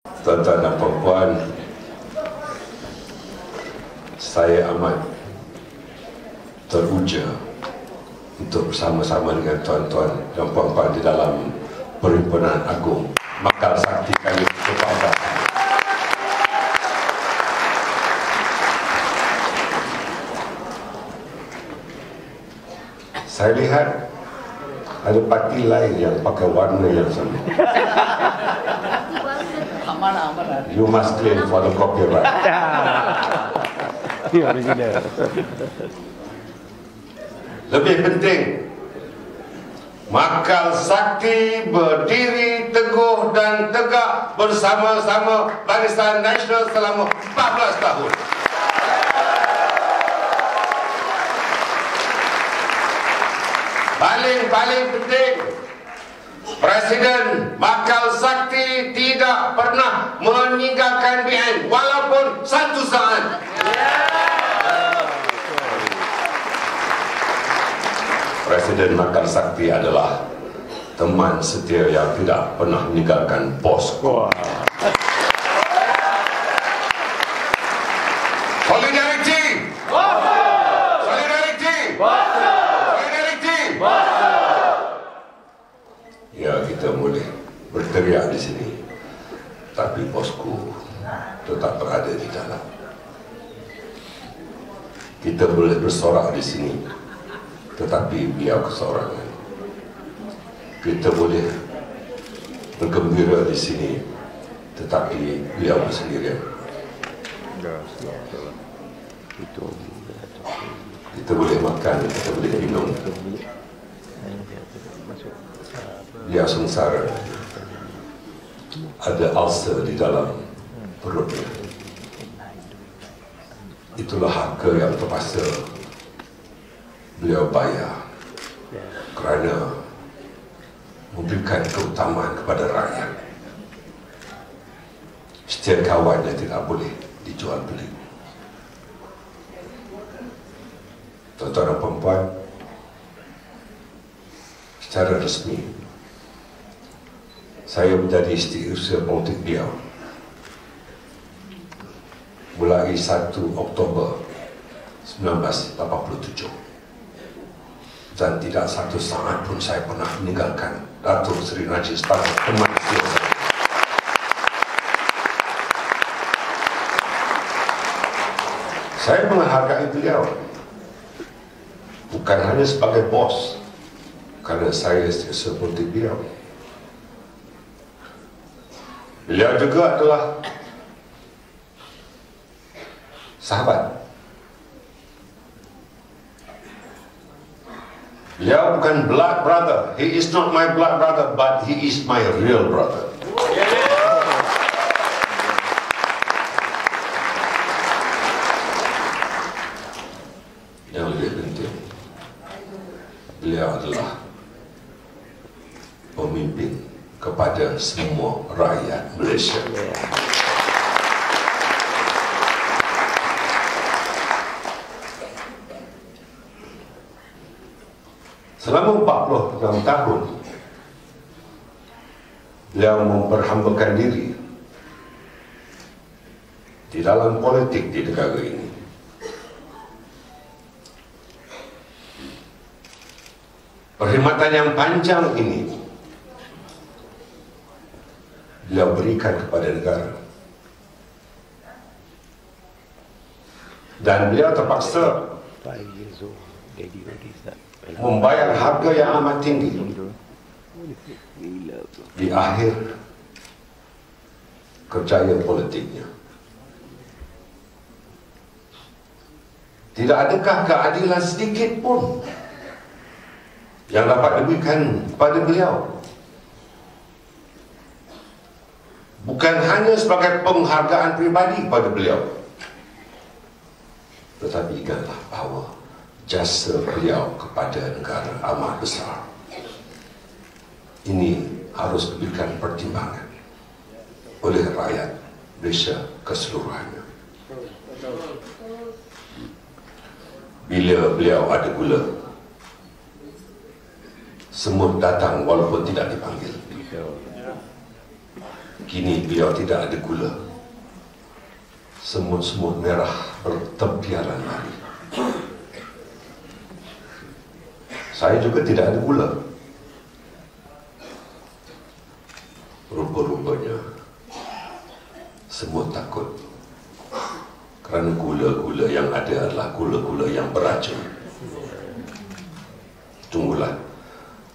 Tuan-tuan dan puan-puan, saya amat teruja untuk bersama-sama dengan tuan-tuan dan puan-puan di dalam Perhimpunan Agung Makal Sakti kami ke-14. Saya lihat ada parti lain yang pakai warna yang sama. You must claim for the copyright. Lebih penting, Makal Sakti berdiri teguh dan tegak bersama-sama Barisan Nasional selama 14 tahun. Paling penting, Presiden Makal Sakti tidak pernah meninggalkan BN walaupun satu saat. Presiden Makal Sakti adalah teman setia yang tidak pernah meninggalkan posko. Solidarity! Solidarity! Solidarity! Ya, kita boleh berteriak di sini, tapi posko tetap berada di dalam. Kita boleh bersorak di sini, tetapi beliau keseorangan. Kita boleh bergembira di sini, tetapi beliau bersendirian. Kita boleh makan, kita boleh minum. Beliau sengsara, ada ulcer di dalam perutnya. Itulah harga yang terpaksa beliau bayar kerana memberikan keutamaan kepada rakyat. Setiap kawannya tidak boleh dijual beli. Tuan-tuan dan puan-puan, secara resmi saya menjadi setiausaha politik beliau mulai 1 Oktober 1987. Dan tidak satu saat pun saya pernah meninggalkan Datuk Seri Najib sebagai teman setia saya. Saya menghargai beliau bukan hanya sebagai bos, kerana saya setiausaha politik beliau. Beliau juga adalah sahabat. Beliau bukan blood brother. He is not my blood brother, but he is my real brother. Yang lebih penting, beliau adalah pemimpin kepada semua rakyat Malaysia. Selama 46 tahun, beliau memperhambakan diri di dalam politik di negara ini. Perkhidmatan yang panjang ini beliau berikan kepada negara. Dan beliau terpaksa membayar harga yang amat tinggi di akhir kerjaya politiknya. Tidak adakah keadilan sedikit pun yang dapat diberikan kepada beliau? Bukan hanya sebagai penghargaan pribadi kepada beliau, tetapi ingatlah bahawa jasa beliau kepada negara amat besar. Ini harus diberikan pertimbangan oleh rakyat Malaysia keseluruhannya. Bila beliau ada gula, semut datang walaupun tidak dipanggil. Kini beliau tidak ada gula. Semut-semut merah bertepiaran lari. Saya juga tidak ada gula. Rupa-rupanya semut takut, kerana gula-gula yang ada adalah gula-gula yang beracun. Tunggulah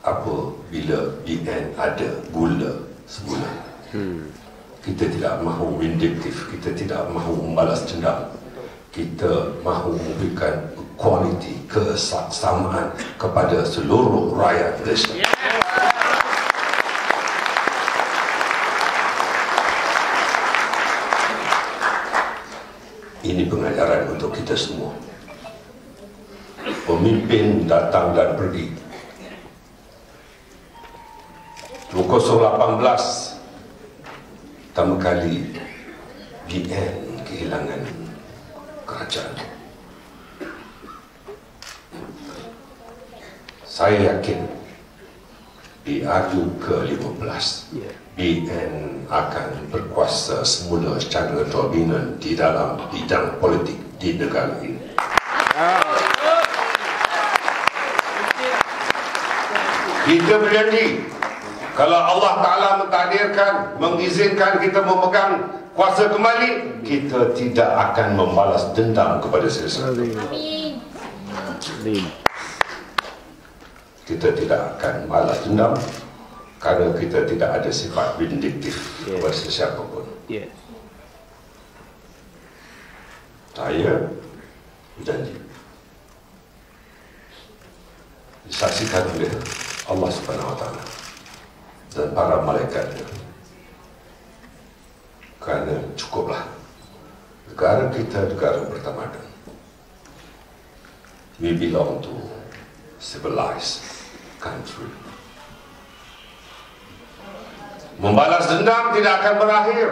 apabila BN ada gula semula. Kita tidak mahu vindiktif, kita tidak mahu membalas dendam. Kita mahu memberikan kualiti kesamaan kepada seluruh rakyat Malaysia. Ini pengajaran untuk kita semua. Pemimpin datang dan pergi. 2018 pertama kali BN kehilangan kerajaan. Saya yakin di RU ke-15 BN akan berkuasa semula secara dominan di dalam bidang politik di negara ini. Kita berjanji, kalau Allah Ta'ala mentakdirkan, mengizinkan kita memegang kuasa kembali, kita tidak akan membalas dendam kepada sesiapa. Kita tidak akan balas dendam kerana kita tidak ada sifat vindiktif kepada sesiapa pun. Saya berjanji, disaksikan oleh Allah Subhanahu Wa Taala dan para malaikatnya, kerana cukuplah negara kita negara bertamadun. We belong to civilized country. Membalas dendam tidak akan berakhir.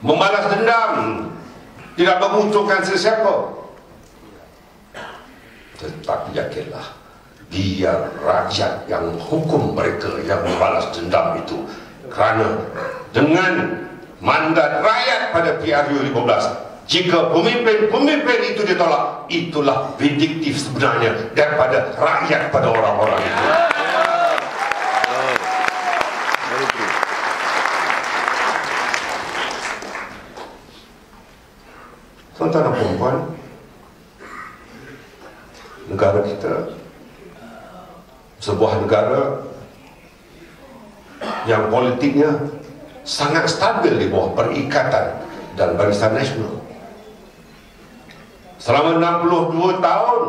Membalas dendam tidak menguntungkan sesiapa. Tetapi yakinlah, biar rakyat yang hukum mereka yang membalas dendam itu, kerana dengan mandat rakyat pada PRU 15, jika pemimpin itu ditolak, itulah vindiktif sebenarnya daripada rakyat pada orang-orang itu. Tuan-tuan dan puan-puan, negara kita sebuah negara yang politiknya sangat stabil di bawah Perikatan dan Barisan Nasional. Selama 62 tahun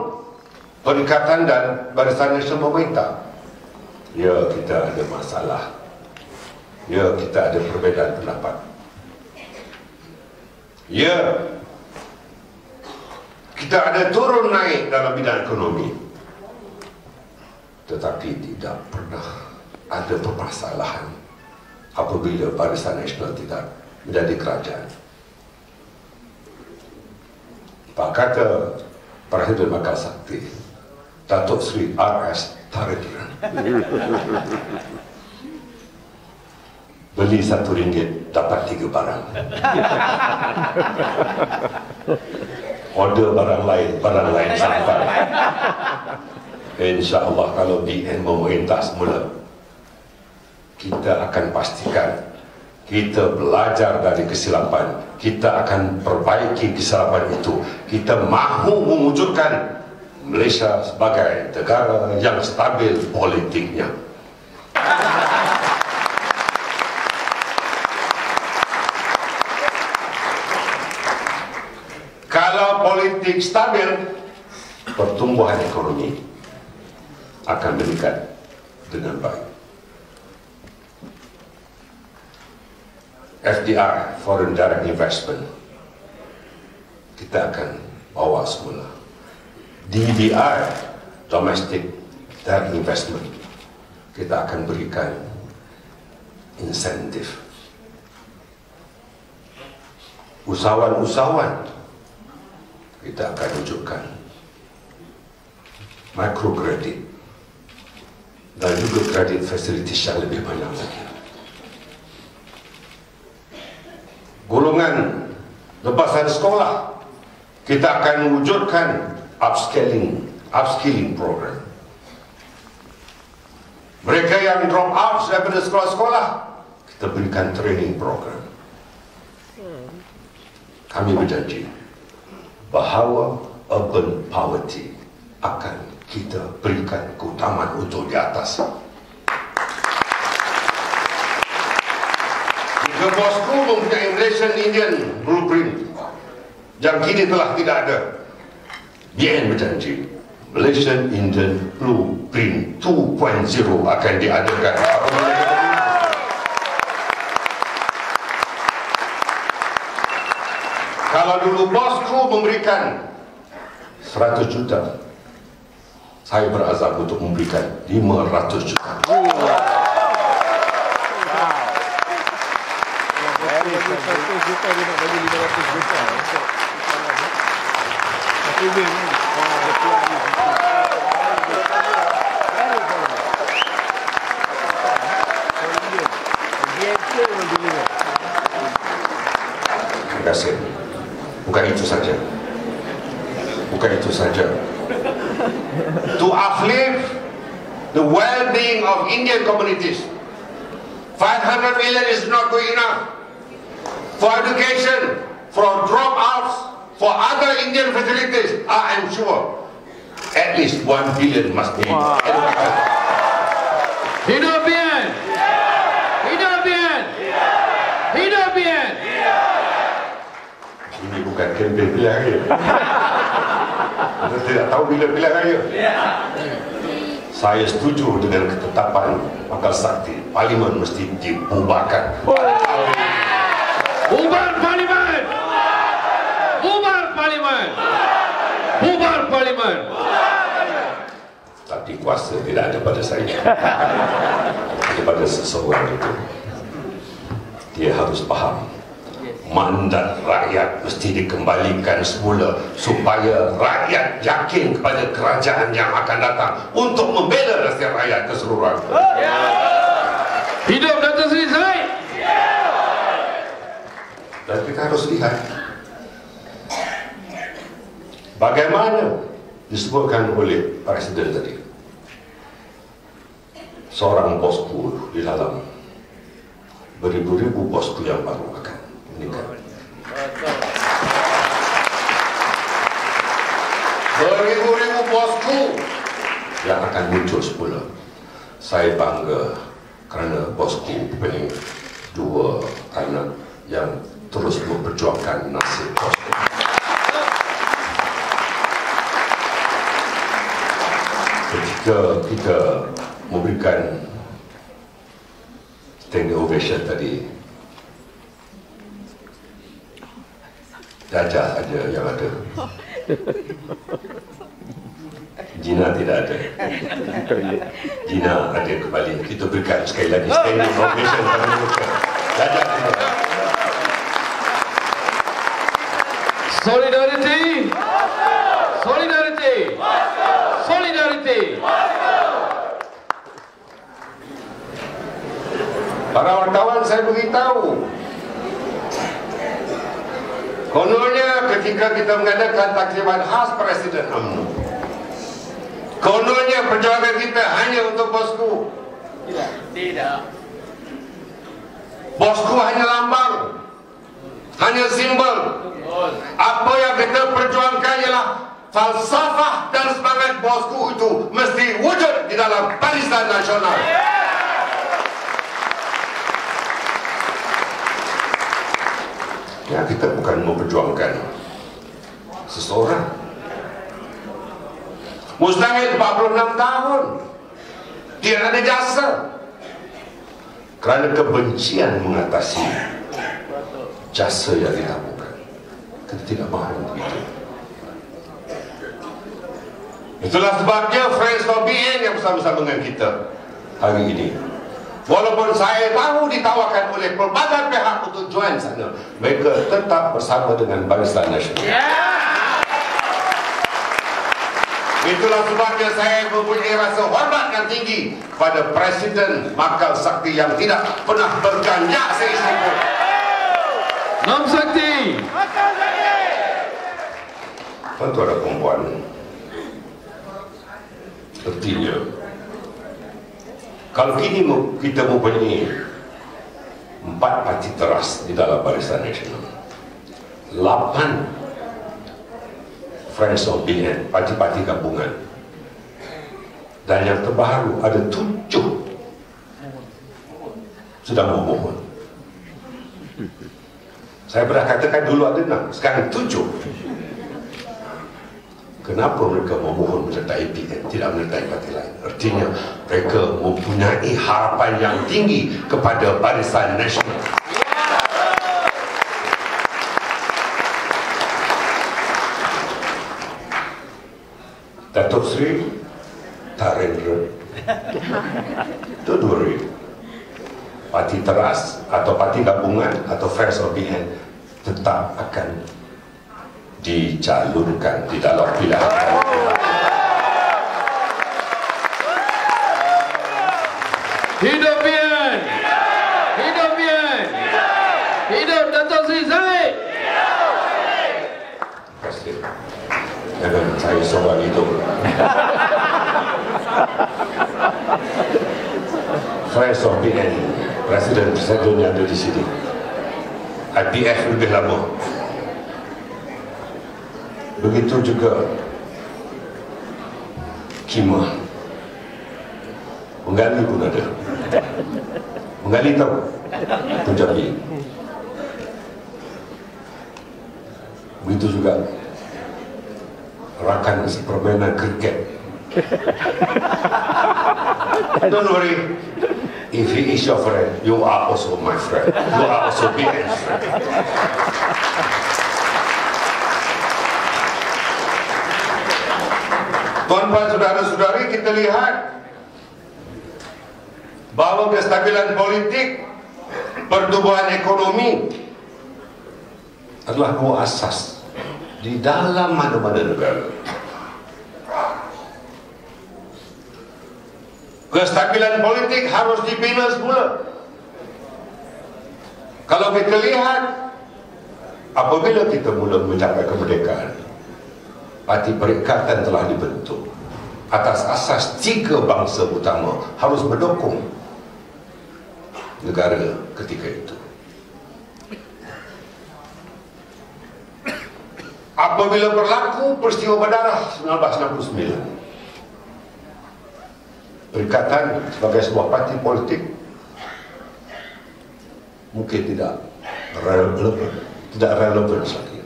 Perikatan dan Barisan Nasional memerintah. Ya, kita ada masalah. Ya, kita ada perbezaan pendapat. Ya, kita ada turun naik dalam bidang ekonomi. Tetapi tidak pernah ada permasalahan apabila Barisan Nasional tidak menjadi kerajaan. Pak kata Presiden Bakal Sakti Datuk Seri R.S. Tarikiran, beli RM1 dapat 3 barang. Order barang lain sampai. InsyaAllah kalau BN memerintah semula, kita akan pastikan kita belajar dari kesilapan, kita akan perbaiki kesilapan itu. Kita mahu mewujudkan Malaysia sebagai negara yang stabil politiknya. Kalau politik stabil, pertumbuhan ekonomi akan meningkat dengan baik. FDI, Foreign Direct Investment, kita akan bawa semula. DDI, Domestic Direct Investment, kita akan berikan insentif. Usahawan-usahawan, kita akan wujudkan microkredit dan juga graduate facilities yang lebih banyak lagi. Golongan lepas dari sekolah, kita akan wujudkan upskilling program. Mereka yang drop out daripada sekolah-sekolah, kita berikan training program. Kami berjanji bahawa urban poverty akan kita berikan keutamaan untuk di atas. Jika bosku mempunyai Malaysian Indian Blueprint yang kini telah tidak ada, BN berjanji Malaysian Indian Blueprint 2.0 akan diadakan. Kalau dulu bosku memberikan 100 juta, saya berazam untuk memberikan 500 juta. Terima kasih. Bukan itu saja. Bukan itu saja. To uplift the well-being of Indian communities, 500 million is not good enough. For education, for dropouts, for other Indian facilities, I am sure at least 1 billion must be allocated. Hidup BN! Hidup BN! Hidup BN! Ini bukan kempen pilihan raya. Anda tidak tahu bila pilihan raya. Saya setuju dengan ketetapan Akal Sakti. Parlimen mesti dibubarkan. Bubar Parlimen! Bubar Parlimen! Bubar Parlimen! Tapi kuasa tidak ada pada saya. Kepada seseorang itu, dia harus faham mandat rakyat mesti dikembalikan semula supaya rakyat yakin kepada kerajaan yang akan datang untuk membela rakyat rakyat keseluruhan. Hidup Datuk Seri Said! Dan kita harus lihat bagaimana disebutkan oleh Presiden tadi, seorang bosku di dalam beribu-ribu bosku yang baru akan meninggal. Beribu-ribu bosku yang akan muncul semula. Saya bangga kerana bosku punya 2 anak yang terus memperjuangkan nasib bosku. Ketika kita memberikan standing ovation tadi, Jajah aja yang ada, Gina tidak ada. Gina ada kembali. Kita berikan sekali lagi standing ovation pada mereka. Jajah tidak. Solidarity! Solidarity! Solidarity! Para wartawan, saya beritahu, kononnya ketika kita mengadakan takriban khas Presiden UMNO, kononnya perjuangan kita hanya untuk bosku. Tidak. Bosku hanya lambang, hanya simbol. Apa yang kita perjuangkan ialah falsafah dan semangat bosku itu mesti wujud di dalam Barisan Nasional. Ya, kita bukan memperjuangkan seseorang. Mustahil 46 tahun dia ada jasa kerana kebencian mengatasi jasa yang dilakukan. Kita tidak mahu begitu. Itulah sebabnya Friends for BN yang bersama-sama dengan kita hari ini. Walaupun saya tahu ditawarkan oleh pelbagai pihak untuk join sana, mereka tetap bersama dengan Barisan Nasional. Itulah sebabnya saya mempunyai rasa hormat yang tinggi kepada Presiden Makal Sakti yang tidak pernah berganjak seisu pun. Nam Sakti. Tuan-tuan dan puan-puan, artinya kalau kini kita mempunyai 4 parti teras di dalam Barisan Nasional, 8 Friends of BN, parti-parti gabungan, dan yang terbaru ada 7 sedang memohon. Saya pernah katakan dulu ada 6, sekarang 7. Kenapa mereka memohon menyertai BN, tidak menyertai parti lain? Artinya mereka mempunyai harapan yang tinggi kepada Barisan Nasional. Datuk Seri Tarendra Tuduri, parti teras atau parti gabungan atau Friends of BN tetap akan dicalonkan di dalam pilihan. Hidup BN. Hidup BN. Hidup Datuk Seri Zahid. Terima kasih. Jangan saya soal itu. Friends of BN, Presiden yang ada di sini. IPF lebih lama. Begitu juga Kima. Menggali pun ada. Menggali tahu Punjabi. Begitu juga rakan permainan kriket. Don't worry, if he is your friend, you are also my friend. You are also BN's friend. Tuan-tuan, saudara-saudari, kita lihat bahawa kestabilan politik, pertumbuhan ekonomi adalah 2 asas di dalam mana-mana negara. Kestabilan politik harus dibina semula. Kalau kita lihat, apabila kita mula mencapai kemerdekaan, Parti Perikatan telah dibentuk atas asas 3 bangsa utama harus mendukung negara ketika itu. Apabila berlaku peristiwa berdarah 1969, Perikatan sebagai sebuah parti politik mungkin tidak relevan lagi.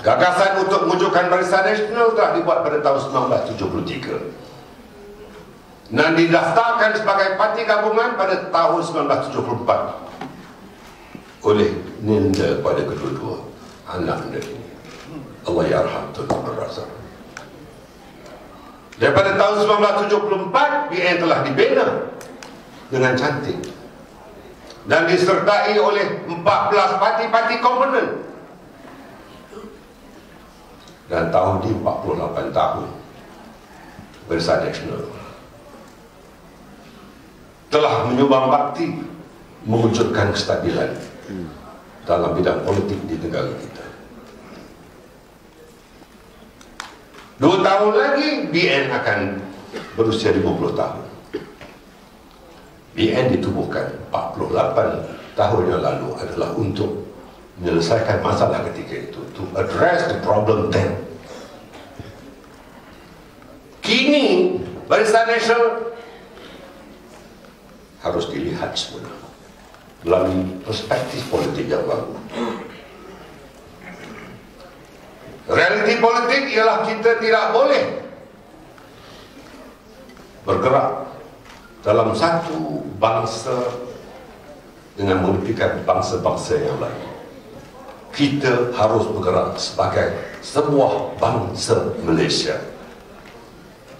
Gagasan untuk mewujudkan Barisan Nasional telah dibuat pada tahun 1973 dan didaftarkan sebagai parti gabungan pada tahun 1974 oleh Ninda pada kedua-dua anak ini. Allah yarham Tun Abdul Razak. Daripada tahun 1974, BN telah dibina dengan cantik dan disertai oleh 14 parti-parti komponen. Dan tahun di 48 tahun Barisan Nasional telah menyumbang bakti mewujudkan kestabilan dalam bidang politik di negara kita. 2 tahun lagi BN akan berusia 50 tahun. BN ditubuhkan 48 tahun yang lalu adalah untuk menyelesaikan masalah ketika itu, to address the problem then. Kini Barisan Nasional harus dilihat semula melalui perspektif politik yang baru. Realiti politik ialah kita tidak boleh bergerak dalam satu bangsa dengan merugikan bangsa-bangsa yang lain. Kita harus bergerak sebagai sebuah bangsa Malaysia.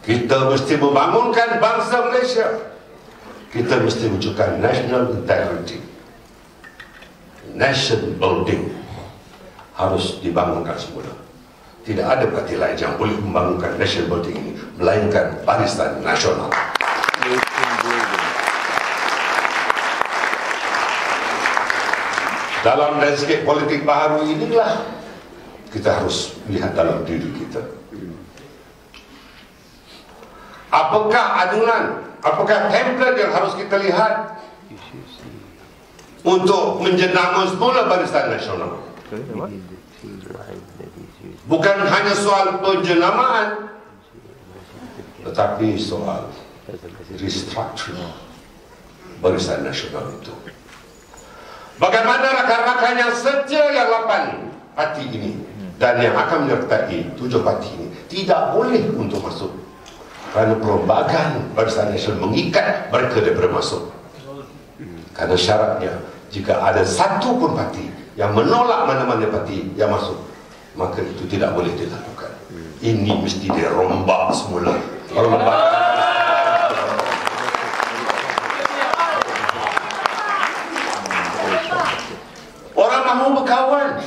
Kita mesti membangunkan bangsa Malaysia. Kita mesti wujudkan national integrity. Nation building harus dibangunkan semula. Tidak ada parti lain yang boleh membangunkan national building ini melainkan Barisan Nasional. Dalam landscape politik baru inilah kita harus lihat dalam diri kita. Apakah adunan, apakah template yang harus kita lihat untuk menjenama semula Barisan Nasional? Bukan hanya soal penjenamaan, tetapi soal restructuring Barisan Nasional itu. Bagaimana rakan-rakan yang setia yang 8 parti ini dan yang akan menyertai 7 parti ini tidak boleh untuk masuk, kerana perombakan Barisan Nasional mengikat mereka daripada masuk. Karena syaratnya, jika ada satu pun parti yang menolak mana-mana parti yang masuk, maka itu tidak boleh dilakukan. Ini mesti dirombak semula. Rombakan. Orang mahu berkawan,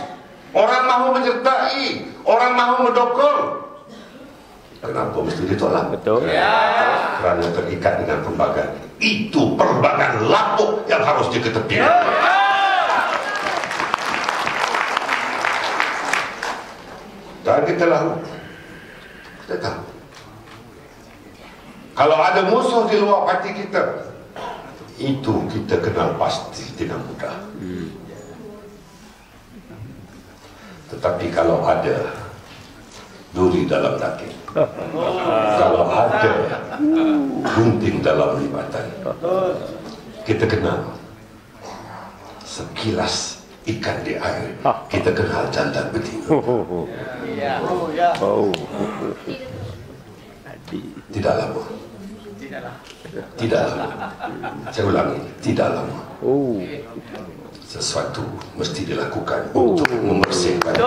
orang mahu menyertai, orang mahu mendukung. Kenapa mesti ditolak? Betul. Kerana terikat dengan perlembagaan. Itu perlembagaan lapuk yang harus diketepikan. Dan kita tahu, kalau ada musuh di luar parti kita, itu kita kenal pasti tidak mudah. Tetapi kalau ada duri dalam daging, kalau ada gunting dalam lipatan, kita kenal sekilas ikan di air, kita kenal jantan betina. Tidak lama. Tidak lama. Saya ulangi, tidak lama. Sesuatu mesti dilakukan untuk membersihkan.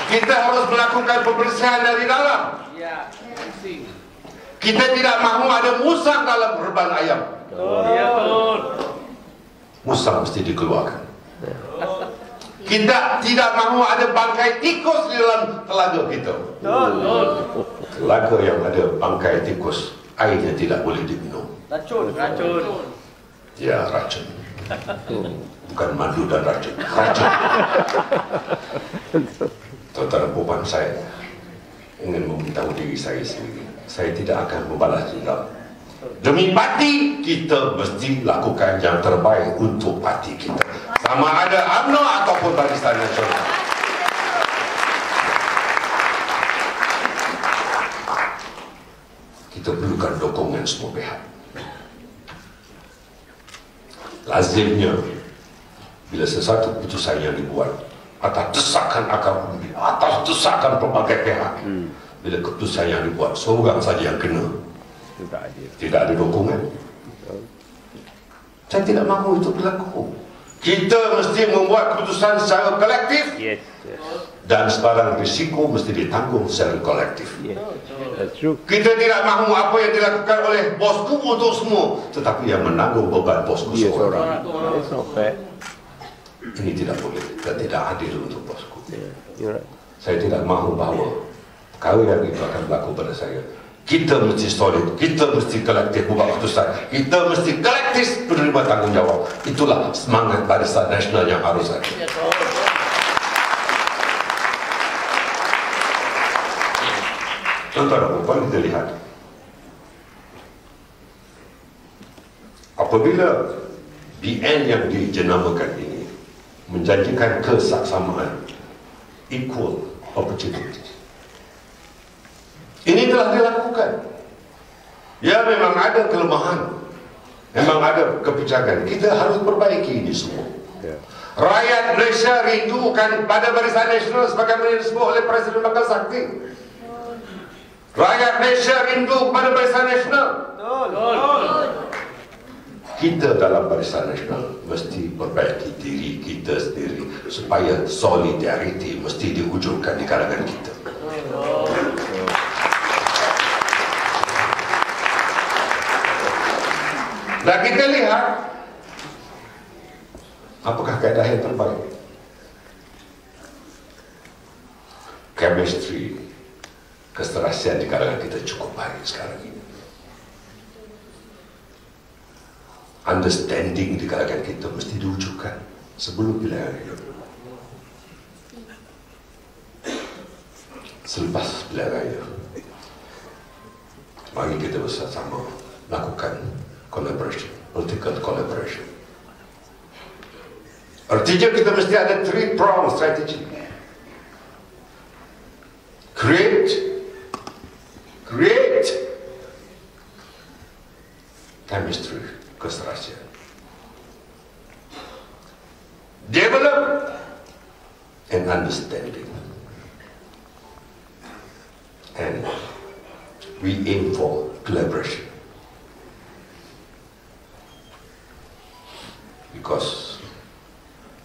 Kita harus melakukan pembersihan dari dalam. Kita tidak mahu ada musang dalam reban ayam. Musang mesti dikeluarkan. Kita tidak mahu ada bangkai tikus di dalam telaga kita. Telaga yang ada bangkai tikus, airnya tidak boleh diminum. Racun. Ya, racun. Bukan madu dan racun. Racun. Tuan-tuan puan saya ingin memberitahu diri saya sendiri, saya tidak akan membalas dendam. Demi parti, kita mesti lakukan yang terbaik untuk parti kita, sama ada UMNO ataupun Barisan Nasional. Kita perlukan dukungan semua pihak. Lazimnya bila sesuatu keputusan yang dibuat atas desakan akar bumi, atas desakan pelbagai pihak, bila keputusan yang dibuat seorang saja yang kena, tidak ada dukungan. Saya tidak mahu itu berlaku. Kita mesti membuat keputusan secara kolektif, dan sebarang risiko mesti ditanggung secara kolektif. Kita tidak mahu apa yang dilakukan oleh bosku untuk semua, tetapi yang menanggung beban bosku seorang. Ini tidak boleh dan tidak adil untuk bosku. Saya tidak mahu bahawa perkara yang itu akan berlaku pada saya. Kita mesti solid, kita mesti kolektif membuat keputusan, kita mesti kolektif menerima tanggungjawab. Itulah semangat Barisan Nasional yang harus ada. Tuan-tuan, kita lihat apabila BN yang dijenamakan ini menjanjikan kesaksamaan, equal opportunity, ini telah dilakukan. Ya, memang ada kelemahan, memang ada kebijakan. Kita harus perbaiki ini semua. Rakyat Malaysia rindukan pada Barisan Nasional sebagaimana disebut oleh Presiden Bakal Sakti. Rakyat Malaysia rindu kepada Barisan Nasional. Kita dalam Barisan Nasional mesti perbaiki diri kita sendiri supaya solidariti mesti diwujudkan di kalangan kita. Dan kita lihat Apakah kaedah yang terbaik? Chemistry, keserasian di kalangan kita cukup baik sekarang ini. Understanding di kalangan kita mesti diwujudkan sebelum pilihan raya. Selepas pilihan raya, mari kita bersama lakukan collaboration, political collaboration. Artinya kita mesti ada 3-pronged strategy. Create chemistry, keserasian. Develop an understanding. And we aim for collaboration. Because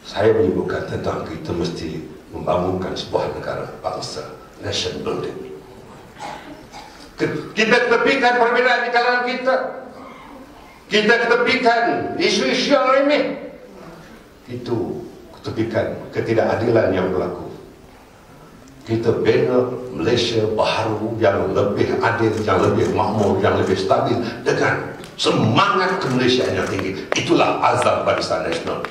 saya menyebutkan tentang kita mesti membangunkan sebuah negara bangsa, nation building. Kita ketepikan perbezaan di kalangan kita. Kita ketepikan isu-isu yang remeh. Itu ketepikan ketidakadilan yang berlaku. Kita bina Malaysia baharu yang lebih adil, yang lebih makmur, yang lebih stabil dengan semangat kemanusiaan yang tinggi. Itulah azam Barisan Nasional.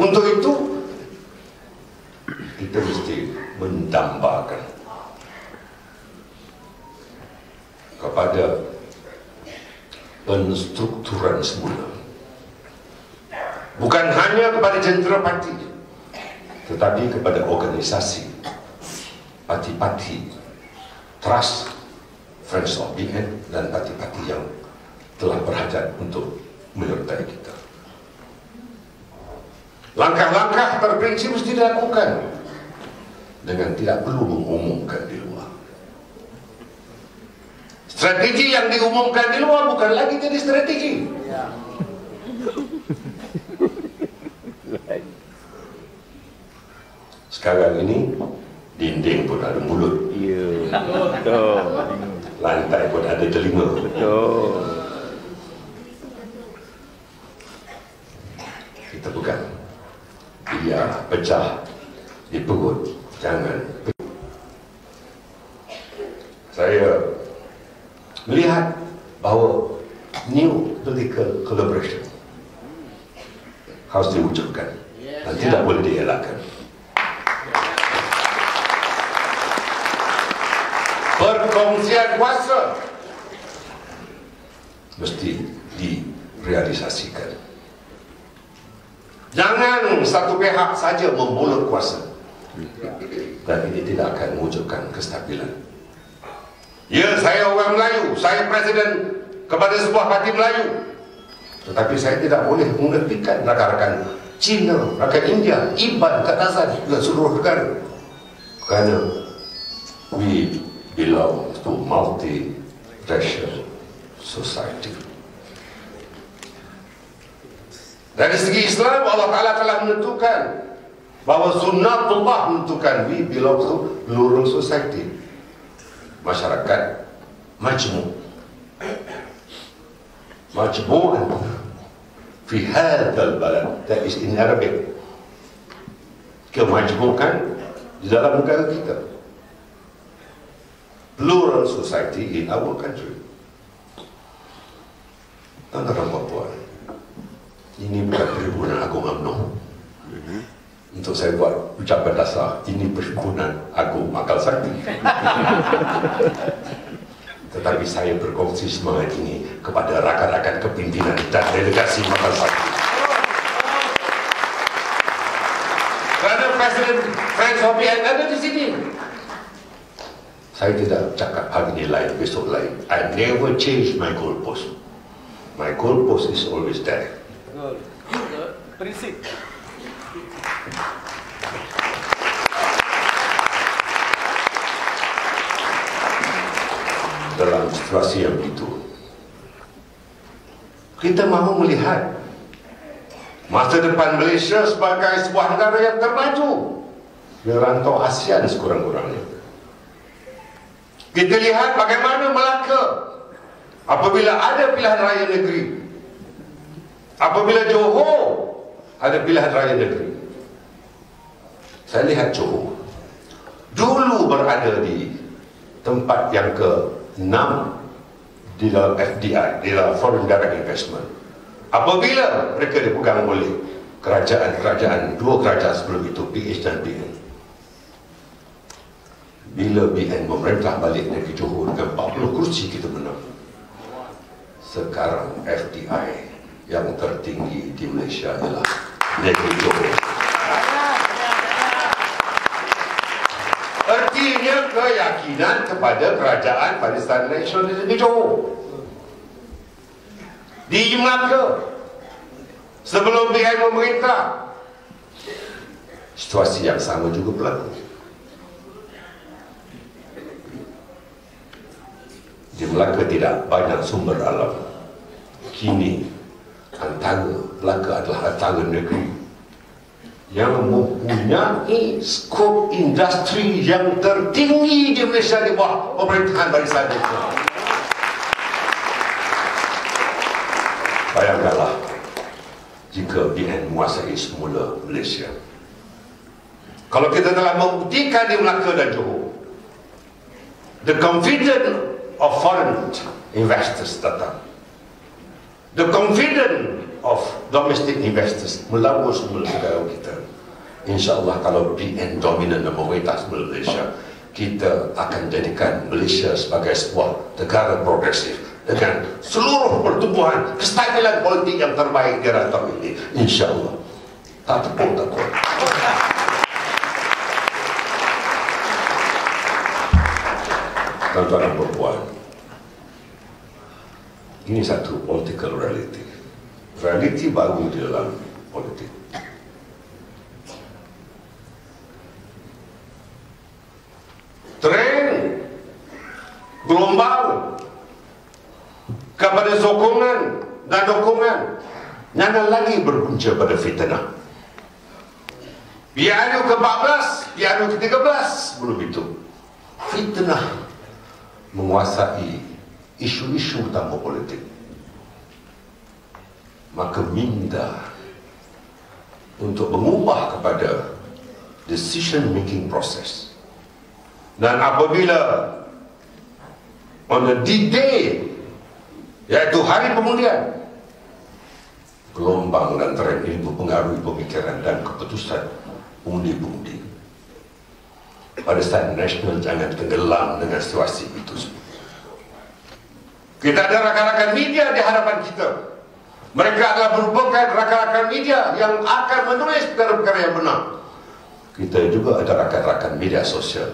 Untuk itu kita mesti mendambakan kepada penstrukturan semula, bukan hanya kepada jentera parti, tetapi kepada organisasi, parti-parti, trust, Friends of BN dan parti-parti yang telah berhajat untuk menyertai kita. Langkah-langkah terperinci mesti dilakukan dengan tidak perlu mengumumkan di luar. Strategi yang diumumkan di luar bukan lagi jadi strategi. Sekarang ini dinding pun ada mulut, lantai pun ada telinga. Kita bukan dia pecah di perut, jangan. Saya melihat bahawa new political collaboration harus diwujudkan dan tidak boleh dielakkan. Perkongsian kuasa mesti direalisasikan. Jangan satu pihak saja membulut kuasa, dan ini tidak akan mewujudkan kestabilan. Ya, saya orang Melayu, saya presiden kepada sebuah parti Melayu, tetapi saya tidak boleh menepikan rakan-rakan Cina, rakan India, Iban, Katasan dan seluruh negara, kerana we belong to multi-racial society. Dari segi Islam, Allah Ta'ala telah menentukan bahawa sunnatullah menentukan we belong to plural society. Masyarakat majmu' majmu'an fi hadzal balad, that is in Arabic, kemajmu'an di dalam negara kita, plural society in our country. Tuan-tuan dan puan, ini bukan perhimpunan agung UMNO. Untuk saya buat ucapan dasar, ini perhimpunan agung akal sakti. Tetapi saya berkongsi semangat ini kepada rakan-rakan kepimpinan dan delegasi akal sakti. Kerana Presiden Friends of BN ada di sini. Saya tidak cakap hari ini lain, besok lain. I never change my goalpost. My goalpost is always there. Prinsip. Dalam situasi yang itu, kita mahu melihat masa depan Malaysia sebagai sebuah negara yang termaju di rantau ASEAN sekurang-kurangnya. Kita lihat bagaimana Melaka Apabila ada pilihan raya negeri, apabila Johor ada pilihan raya negeri, saya lihat Johor dulu berada di tempat yang ke-6 di dalam FDI, di dalam Foreign Direct Investment. Apabila mereka dipegang oleh kerajaan-kerajaan, dua kerajaan sebelum itu, PH dan BN. Bila BN memerintah balik negeri Johor dengan 40 kursi kita menang. Sekarang FDI yang tertinggi di Malaysia ialah negeri Johor. Artinya keyakinan kepada kerajaan Barisan Nasional di negeri Johor. Di Melaka sebelum BN memerintah, situasi yang sama juga berlaku. Di Melaka tidak banyak sumber alam. Kini antara Melaka adalah antara negeri yang mempunyai skop industri yang tertinggi di Malaysia di bawah pemerintahan Barisan Nasional. Bayangkanlah jika BN menguasai semula Malaysia. Kalau kita telah membuktikan di Melaka dan Johor, the confidence of foreign investors datang, the confidence of domestic investors melawan semula negara kita. InsyaAllah kalau BN dominan dan memerintah semula Malaysia, kita akan jadikan Malaysia sebagai sebuah negara progresif dengan seluruh pertumbuhan kestabilan politik yang terbaik di rantau ini. InsyaAllah. Tak tepuk tak kuat. Tuan-tuan dan perempuan, ini satu political reality. Reality baru di dalam politik. Tren gelombang kepada sokongan dan dokongan jangan lagi berpunca pada fitnah. PRU ke-14, PRU ke-13 sebelum itu, fitnah menguasai isu-isu utama politik. Maka minda untuk mengubah kepada decision making process. Dan apabila on the D-Day, iaitu hari pengundian, gelombang dan tren ini mempengaruhi pemikiran dan keputusan undi-undi, Barisan Nasional jangan tenggelam dengan situasi itu semua. Kita ada rakan-rakan media di hadapan kita. Mereka adalah merupakan rakan-rakan media yang akan menulis perkara-perkara yang benar. Kita juga ada rakan-rakan media sosial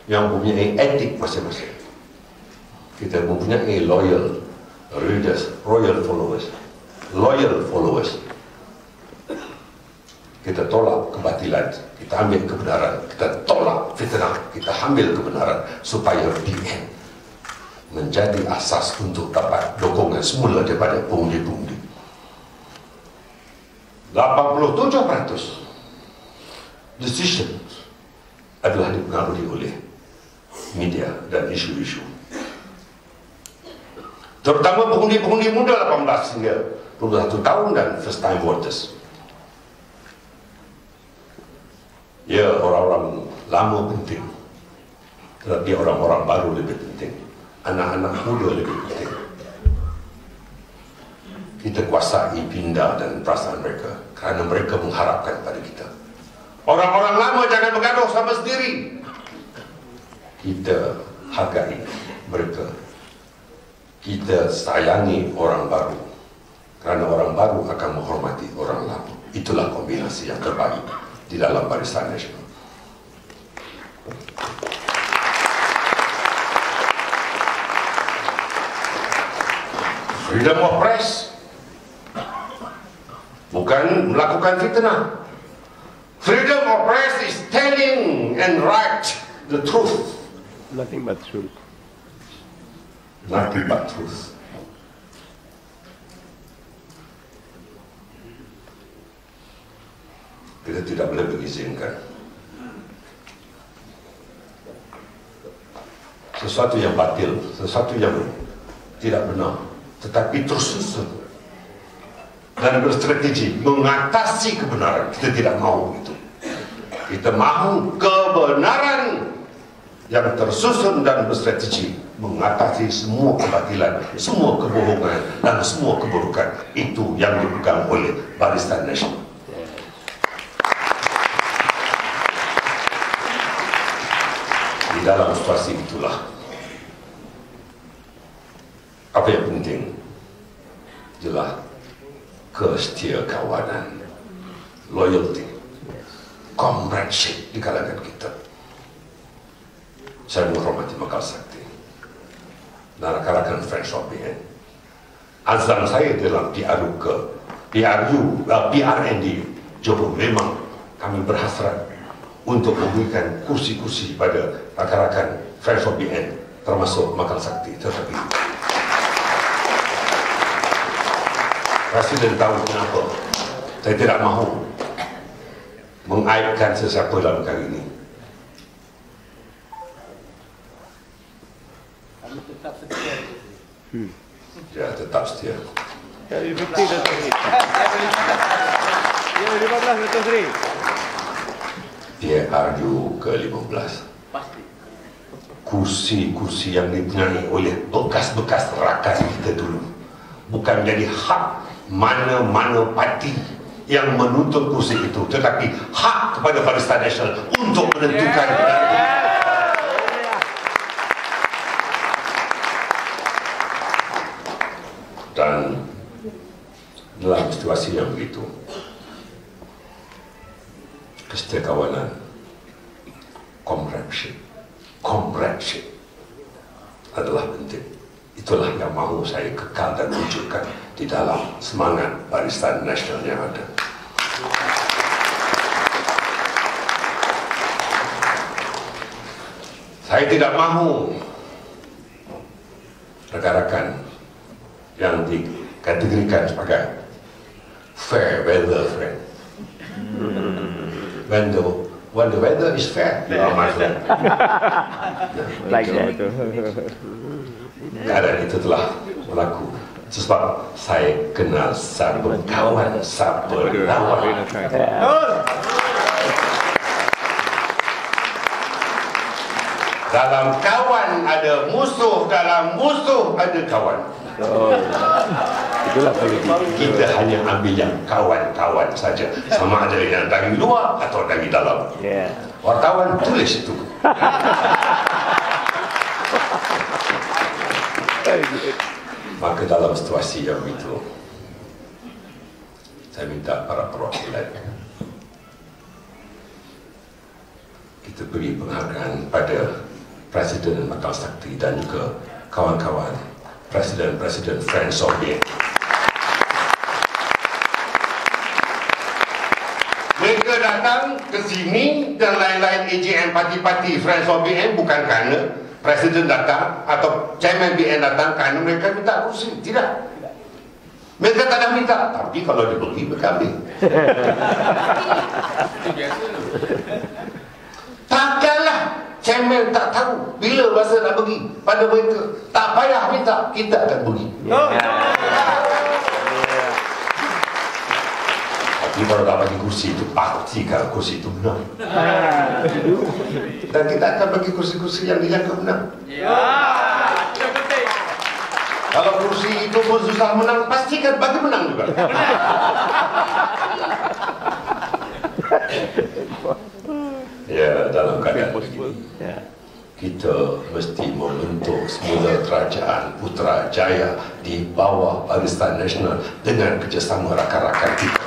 yang mempunyai etik masing-masing. Kita mempunyai loyal readers, loyal followers. Kita tolak kebatilan, kita ambil kebenaran, kita tolak fitnah, kita ambil kebenaran supaya BN menjadi asas untuk dapat dokongan semula daripada pengundi-pengundi. 87% decision adalah dipengaruhi oleh media dan isu-isu. Terutama pengundi-pengundi muda 18 hingga 21 tahun dan first time voters. Ya, orang-orang lama penting, tetapi orang-orang baru lebih penting, anak-anak muda lebih penting. Kita kuasai pindah dan perasaan mereka kerana mereka mengharapkan pada kita. Orang-orang lama jangan bergaduh sama sendiri. Kita hargai mereka. Kita sayangi orang baru kerana orang baru akan menghormati orang lama. Itulah kombinasi yang terbaik di dalam Barisan Nasional. Freedom of press bukan melakukan fitnah. Freedom of press is telling and write the truth. Nothing but truth. Nothing but truth. Kita tidak boleh mengizinkan sesuatu yang batil, sesuatu yang tidak benar, tetapi tersusun dan berstrategi mengatasi kebenaran. Kita tidak mahu itu. Kita mahu kebenaran yang tersusun dan berstrategi mengatasi semua kebatilan, semua kebohongan dan semua keburukan. Itu yang dipegang oleh Barisan Nasional. Di dalam situasi itulah, apa yang penting jelas kesetiakawanan, loyalty, comradeship di kalangan kita. Saya menghormati Makal Sakti dan rakan-rakan Friends of BN. Azam saya dalam PRND Johor, memang kami berhasrat untuk memberikan kursi-kursi pada rakan-rakan Friends of BN, termasuk Makal Sakti. Tetapi Presiden tahu kenapa saya tidak mahu mengaibkan sesiapa dalam kali ini. Ya, tetap setia. Ya, bukti Datuk Seri. Ya, 15 Datuk Seri. PRU ke-15. Kursi-kursi yang dipunyai oleh bekas-bekas rakan kita dulu bukan menjadi hak mana-mana parti yang menuntut kursi itu, tetapi hak kepada Barisan Nasional untuk menentukan dan dalam situasi yang begitu, kesetiakawanan, comradeship adalah penting. Itulah yang mahu saya kekal dan wujudkan di dalam semangat Barisan Nasional yang ada. Saya tidak mahu rakan-rakan yang dikategorikan sebagai fair weather friend. When the weather is fair, you are my friend. Like that. Keadaan itu telah berlaku sebab saya kenal sahabat kawan, sahabat lawan. Dalam kawan ada musuh, dalam musuh ada kawan. Itulah politik. Kita hanya ambil yang kawan-kawan saja, sama ada yang dari luar atau dari dalam. Wartawan tulis itu. Maka dalam situasi yang itu, saya minta para perwakilan kita beri penghargaan pada Presiden Makal Sakti dan juga kawan-kawan Presiden Friends of BN. Mereka datang ke sini dan lain-lain AGM parti-parti Friends of BN bukan kerana Presiden datang atau Chairman BN datang kerana mereka minta kursi. Tidak. Mereka tak ada minta. Tapi kalau diberi, mereka ambil. Takkanlah Chairman tak tahu bila masa nak bagi pada mereka. Tak payah minta, kita akan bagi. Tapi kalau tak bagi kursi itu, pastikan kursi itu benar. Dan kita akan bagi kursi-kursi yang dijaga benar. Kalau kursi itu pun susah menang, pastikan bagi menang juga. Ya, dalam keadaan begini, kita mesti membentuk semula kerajaan Putrajaya di bawah Barisan Nasional dengan kerjasama rakan-rakan kita.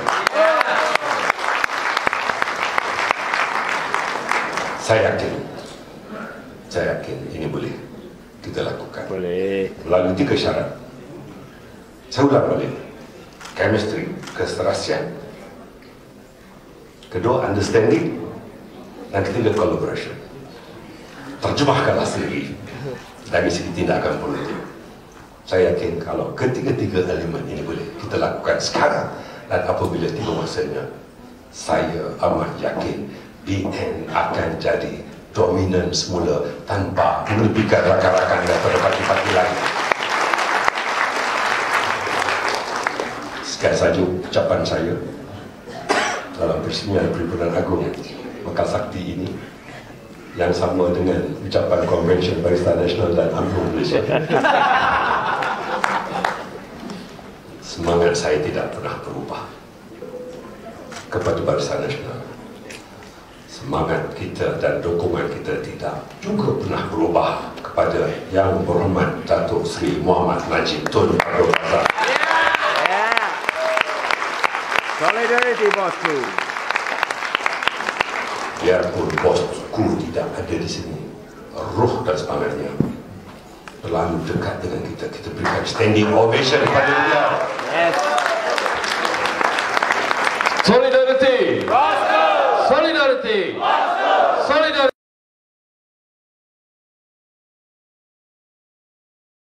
Saya yakin ini boleh kita lakukan. Boleh. Melalui 3 syarat. Saya ulang balik. Chemistry, keserasian. Kedua, understanding. Dan ketiga, collaboration. Terjemahkanlah sendiri dari segi tindakan politik. Saya yakin kalau ketiga-tiga elemen ini boleh kita lakukan sekarang, dan apabila tiba masanya, saya amat yakin BN akan jadi dominan semula tanpa melebihkan rakan-rakan daripada parti-parti lain. Sekian saja ucapan saya dalam persemian Perhimpunan Agung Mekar Sakti ini, yang sama dengan ucapan Konvensyen Barista Nasional dan UMNO Malaysia. Semangat saya tidak pernah berubah kepada Barisan Nasional. Semangat kita dan dukungan kita tidak juga pernah berubah kepada Yang Berhormat Datuk Seri Muhammad Najib Tun Abdul Razak. Solidarity, bosku. Biarpun bosku tidak ada di sini, roh dan semangatnya terlalu dekat dengan kita. Kita berikan standing ovation kepada dia.